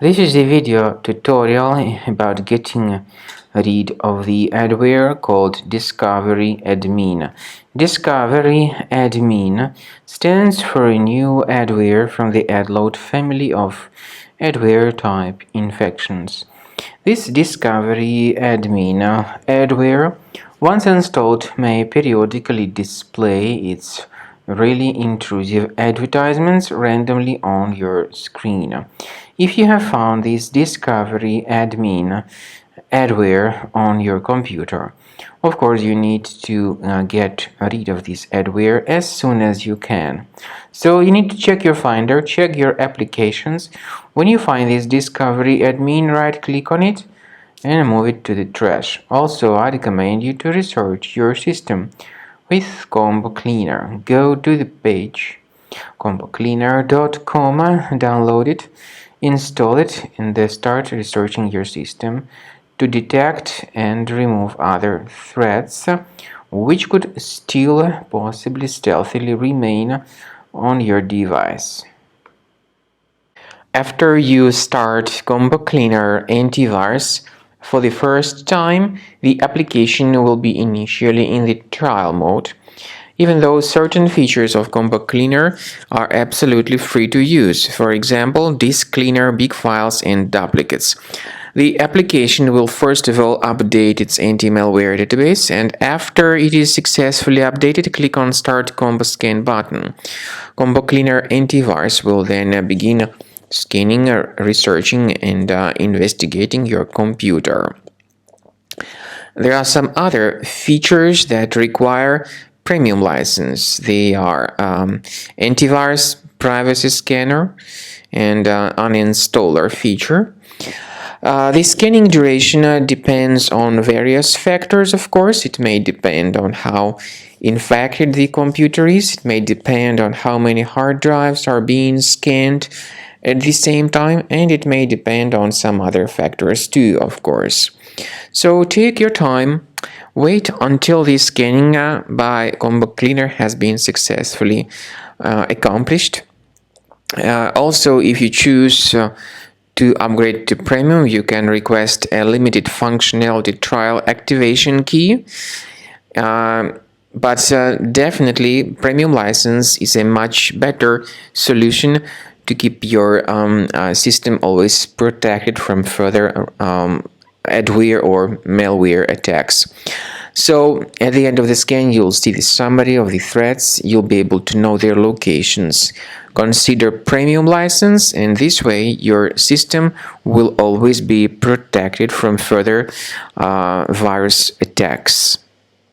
This is a video tutorial about getting rid of the adware called DiscoveryAdmin. DiscoveryAdmin stands for a new adware from the adload family of adware type infections. This DiscoveryAdmin adware, once installed, may periodically display its really intrusive advertisements randomly on your screen. If you have found this DiscoveryAdmin adware on your computer, of course you need to get rid of this adware as soon as you can. So you need to check your Finder, check your applications. When you find this DiscoveryAdmin, right click on it and move it to the trash. Also, I recommend you to research your system with Combo Cleaner. Go to the page combocleaner.com, download it, install it, and then start researching your system to detect and remove other threats which could still possibly stealthily remain on your device. After you start Combo Cleaner Antivirus for the first time, the application will be initially in the trial mode, even though certain features of Combo Cleaner are absolutely free to use. For example, disk cleaner, big files, and duplicates. The application will first of all update its anti-malware database, and after it is successfully updated, click on Start Combo Scan button. Combo Cleaner Antivirus will then begin scanning, researching, and investigating your computer. There are some other features that require premium license. They are antivirus, privacy scanner, and uninstaller feature. The scanning duration depends on various factors, of course. It may depend on how infected the computer is. It may depend on how many hard drives are being scanned at the same time, and it may depend on some other factors too, of course. So take your time, wait until the scanning by Combo Cleaner has been successfully accomplished. Also, if you choose to upgrade to premium, you can request a limited functionality trial activation key. But definitely, premium license is a much better solution to keep your system always protected from further adware or malware attacks. So at the end of the scan, you'll see the summary of the threats. You'll be able to know their locations. Consider premium license, and this way your system will always be protected from further virus attacks.